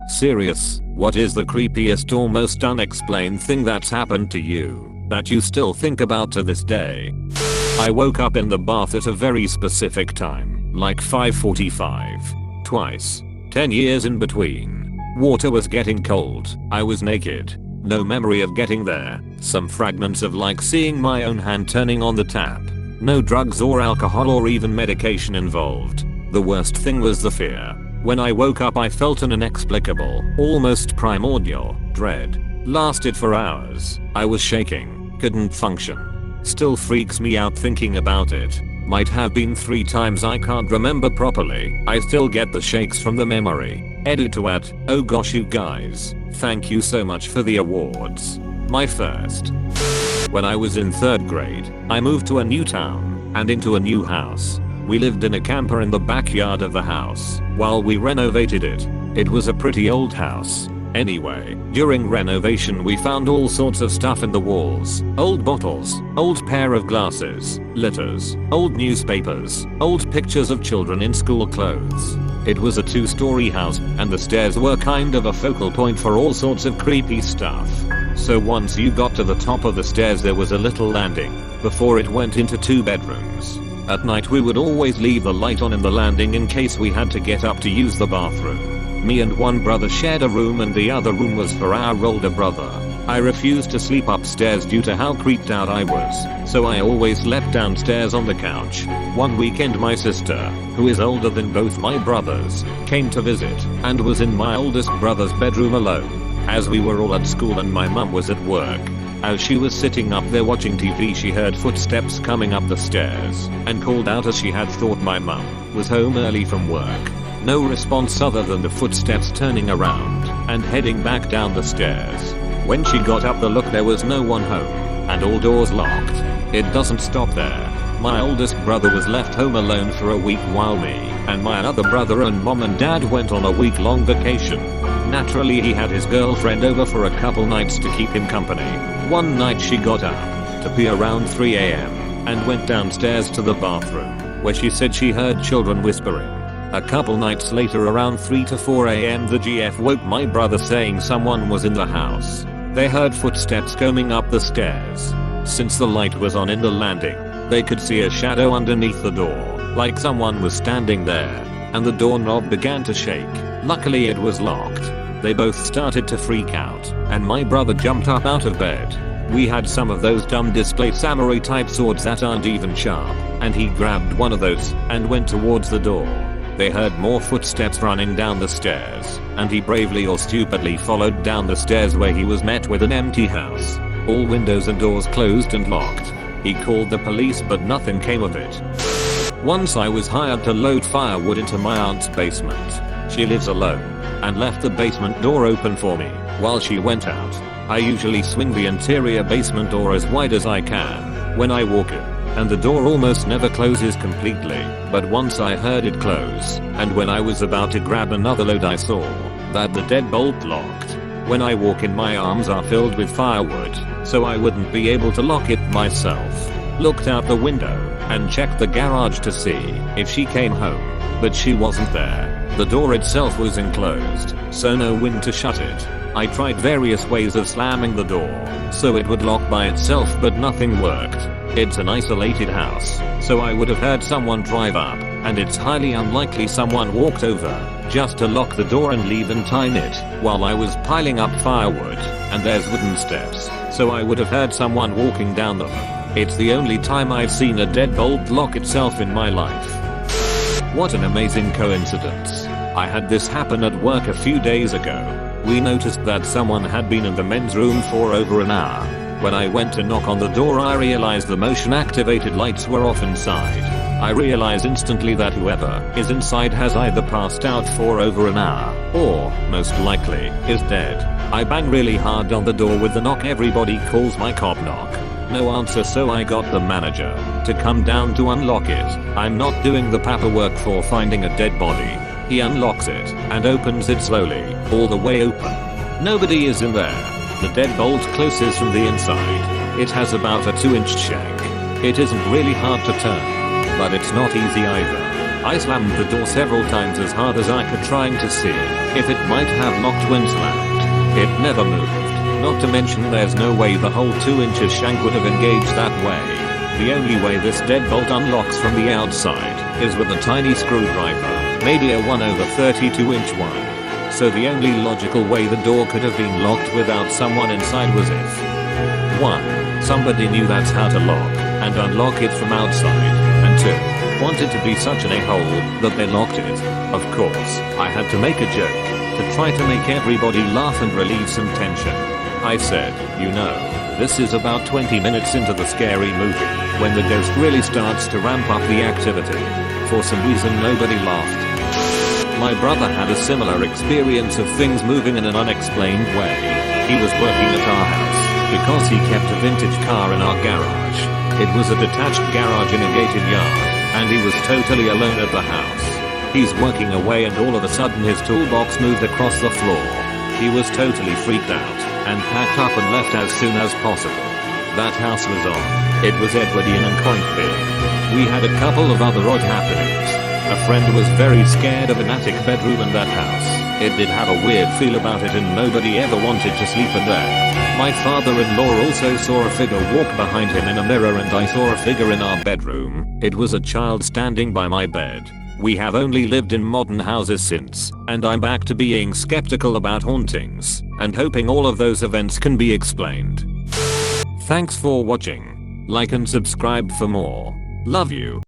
Serious, what is the creepiest or most unexplained thing that's happened to you that you still think about to this day? I woke up in the bath at a very specific time, like 5:45. Twice. 10 years in between. Water was getting cold. I was naked. No memory of getting there. Some fragments of like seeing my own hand turning on the tap. No drugs or alcohol or even medication involved. The worst thing was the fear. When I woke up I felt an inexplicable, almost primordial, dread. Lasted for hours. I was shaking. Couldn't function. Still freaks me out thinking about it. Might have been 3 times, I can't remember properly. I still get the shakes from the memory. Edit to add, oh gosh you guys, thank you so much for the awards. My first. When I was in 3rd grade, I moved to a new town and into a new house. We lived in a camper in the backyard of the house while we renovated it. It was a pretty old house. Anyway, during renovation we found all sorts of stuff in the walls. Old bottles, old pair of glasses, litters, old newspapers, old pictures of children in school clothes. It was a 2-story house and the stairs were kind of a focal point for all sorts of creepy stuff. So once you got to the top of the stairs there was a little landing before it went into 2 bedrooms. At night we would always leave the light on in the landing in case we had to get up to use the bathroom. Me and one brother shared a room and the other room was for our older brother. I refused to sleep upstairs due to how creeped out I was, so I always slept downstairs on the couch. One weekend my sister, who is older than both my brothers, came to visit and was in my oldest brother's bedroom alone. As we were all at school and my mum was at work. As she was sitting up there watching TV she heard footsteps coming up the stairs and called out as she had thought my mum was home early from work. No response other than the footsteps turning around and heading back down the stairs. When she got up the look there was no one home and all doors locked. It doesn't stop there. My oldest brother was left home alone for a week while me and my other brother and mom and dad went on a week-long vacation. Naturally he had his girlfriend over for a couple nights to keep him company. One night she got up to pee around 3 AM and went downstairs to the bathroom where she said she heard children whispering. A couple nights later around 3 to 4 AM the GF woke my brother saying someone was in the house. They heard footsteps coming up the stairs. Since the light was on in the landing, they could see a shadow underneath the door, like someone was standing there, and the doorknob began to shake. Luckily it was locked. They both started to freak out, and my brother jumped up out of bed. We had some of those dumb display samurai type swords that aren't even sharp, and he grabbed one of those and went towards the door. They heard more footsteps running down the stairs, and he bravely or stupidly followed down the stairs where he was met with an empty house. All windows and doors closed and locked. He called the police but nothing came of it. Once I was hired to load firewood into my aunt's basement. She lives alone and left the basement door open for me while she went out. I usually swing the interior basement door as wide as I can when I walk in, and the door almost never closes completely, but once I heard it close, and when I was about to grab another load I saw that the deadbolt locked. When I walk in my arms are filled with firewood, so I wouldn't be able to lock it myself. Looked out the window and checked the garage to see if she came home, but she wasn't there. The door itself was enclosed, so no wind to shut it. I tried various ways of slamming the door so it would lock by itself but nothing worked. It's an isolated house, so I would have heard someone drive up, and it's highly unlikely someone walked over just to lock the door and leave and time it while I was piling up firewood, and there's wooden steps, so I would have heard someone walking down them. It's the only time I've seen a deadbolt lock itself in my life. What an amazing coincidence. I had this happen at work a few days ago. We noticed that someone had been in the men's room for over an hour. When I went to knock on the door I realized the motion activated lights were off inside. I realize instantly that whoever is inside has either passed out for over an hour, or, most likely, is dead. I bang really hard on the door with the knock. Everybody calls my cop knock. No answer, so I got the manager to come down to unlock it. I'm not doing the paperwork for finding a dead body. He unlocks it and opens it slowly, all the way open. Nobody is in there. The deadbolt closes from the inside. It has about a 2-inch shank. It isn't really hard to turn, but it's not easy either. I slammed the door several times as hard as I could, trying to see if it might have locked when slammed. It never moved. Not to mention there's no way the whole 2-inch shank would have engaged that way. The only way this deadbolt unlocks from the outside is with a tiny screwdriver, maybe a 1/32-inch one. So the only logical way the door could have been locked without someone inside was if 1. Somebody knew that's how to lock and unlock it from outside, and 2. Wanted to be such an a-hole that they locked it. Of course, I had to make a joke to try to make everybody laugh and relieve some tension. I said, you know, this is about 20 minutes into the scary movie when the ghost really starts to ramp up the activity. For some reason nobody laughed. My brother had a similar experience of things moving in an unexplained way. He was working at our house because he kept a vintage car in our garage. It was a detached garage in a gated yard, and he was totally alone at the house. He's working away and all of a sudden his toolbox moved across the floor. He was totally freaked out and packed up and left as soon as possible. That house was on. It was Edwardian and quite big. We had a couple of other odd happenings. A friend was very scared of an attic bedroom in that house. It did have a weird feel about it and nobody ever wanted to sleep in there. My father-in-law also saw a figure walk behind him in a mirror, and I saw a figure in our bedroom. It was a child standing by my bed. We have only lived in modern houses since, and I'm back to being skeptical about hauntings and hoping all of those events can be explained. Thanks for watching. Like and subscribe for more. Love you.